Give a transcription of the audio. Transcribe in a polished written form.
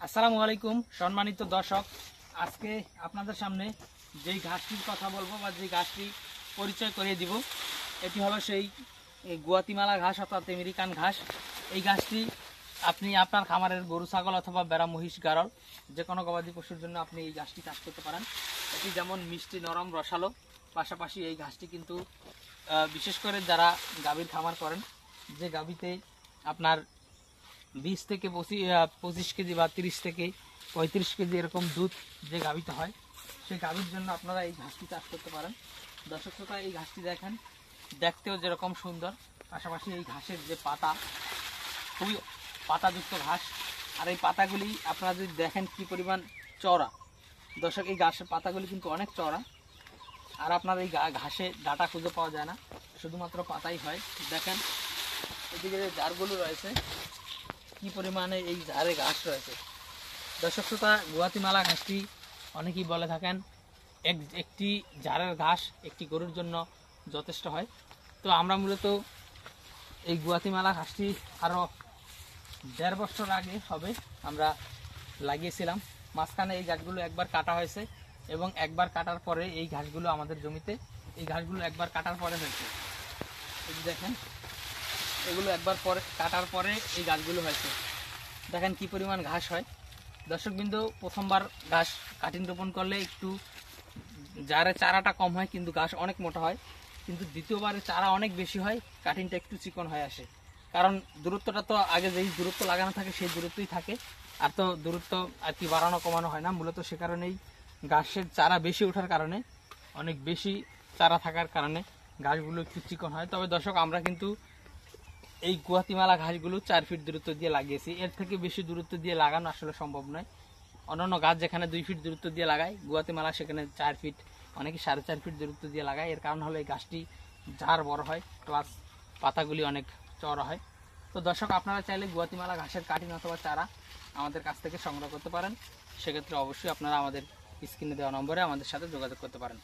আসসালামু আলাইকুম সম্মানিত দর্শক, আজকে আপনাদের সামনে যেই ঘাসটির কথা বলবো বা যে ঘাসটি পরিচয় করিয়ে দিব, এটি হলো সেই গুয়াতিমালা ঘাস অর্থাৎ আমেরিকান ঘাস। এই ঘাসটি আপনি আপনার খামারের গরু ছাগল অথবা বেড়া মহিষ গারল যে কোনো গবাদি পশুর জন্য আপনি এই ঘাসটি চাষ করতে পারেন। এটি যেমন মিষ্টি নরম রসালো, পাশাপাশি এই ঘাসটি কিন্তু বিশেষ করে যারা গাভীর খামার করেন, যে গাভীতে আপনার 20 থেকে 25 কেজি বা 30 থেকে 35 কেজি এরকম দুধ যে গাভীতে হয়, সেই গাভীর জন্য আপনারা এই ঘাসটি চাষ করতে পারেন। দর্শক শ্রোতা, এই ঘাসটি দেখেন, দেখতেও যেরকম সুন্দর, পাশাপাশি এই ঘাসের যে পাতা, খুবই পাতাযুক্ত ঘাস। আর এই পাতাগুলি আপনারা যদি দেখেন কি পরিমাণ চওড়া, দর্শক এই ঘাসের পাতাগুলি কিন্তু অনেক চওড়া। আর আপনার এই ঘাসে ডাটা খুঁজে পাওয়া যায় না, শুধুমাত্র পাতাই হয়। দেখেন এদিকে যে জারগুলো রয়েছে, কি পরিমাণে এই ঝাড়ে ঘাস রয়েছে। দর্শক শ্রোতা, গুয়াতিমালা ঘাসটি অনেকেই বলে থাকেন একটি ঝাড়ের ঘাস একটি গরুর জন্য যথেষ্ট হয়। তো আমরা মূলত এই গুয়াতিমালা ঘাসটি আরও 1.5 বছর আগে হবে আমরা লাগিয়েছিলাম। মাঝখানে এই গাছগুলো একবার কাটা হয়েছে এবং একবার কাটার পরে এই ঘাসগুলো আমাদের জমিতে, এই ঘাসগুলো একবার কাটার পরে হয়েছে। এই দেখেন, এগুলো একবার পরে কাটার পরে এই গাছগুলো হয়েছে। দেখেন কি পরিমাণ ঘাস হয়। দর্শকবৃন্দ, প্রথমবার ঘাস কাটিং রোপণ করলে একটু যারে চারাটা কম হয় কিন্তু ঘাস অনেক মোটা হয়, কিন্তু দ্বিতীয়বারে চারা অনেক বেশি হয়, কাটিংটা একটু চিকন হয়ে আসে। কারণ দূরত্বটা তো আগে যেই দূরত্ব লাগানো থাকে সেই দূরত্বই থাকে, আর তো দূরত্ব আর কি বাড়ানো কমানো হয় না। মূলত সে কারণেই ঘাসের চারা বেশি ওঠার কারণে, অনেক বেশি চারা থাকার কারণে ঘাসগুলো একটু চিকন হয়। তবে দর্শক, আমরা কিন্তু এই গুয়াতিমালা ঘাসগুলো 4 ফিট দূরত্ব দিয়ে লাগিয়েছি। এর থেকে বেশি দূরত্ব দিয়ে লাগানো আসলে সম্ভব নয়। অন্যান্য গাছ যেখানে 2 ফিট দূরত্ব দিয়ে লাগায়, গুয়াতিমালা সেখানে 4 ফিট, অনেকে 4.5 ফিট দূরত্ব দিয়ে লাগায়। এর কারণ হলো এই গাছটি ঝাড় বড় হয়, প্লাস পাতাগুলি অনেক চওড়া হয়। তো দর্শক, আপনারা চাইলে গুয়াতিমালা ঘাসের কাটিং অথবা চারা আমাদের কাছ থেকে সংগ্রহ করতে পারেন। সেক্ষেত্রে অবশ্যই আপনারা আমাদের স্ক্রিনে দেওয়া নম্বরে আমাদের সাথে যোগাযোগ করতে পারেন।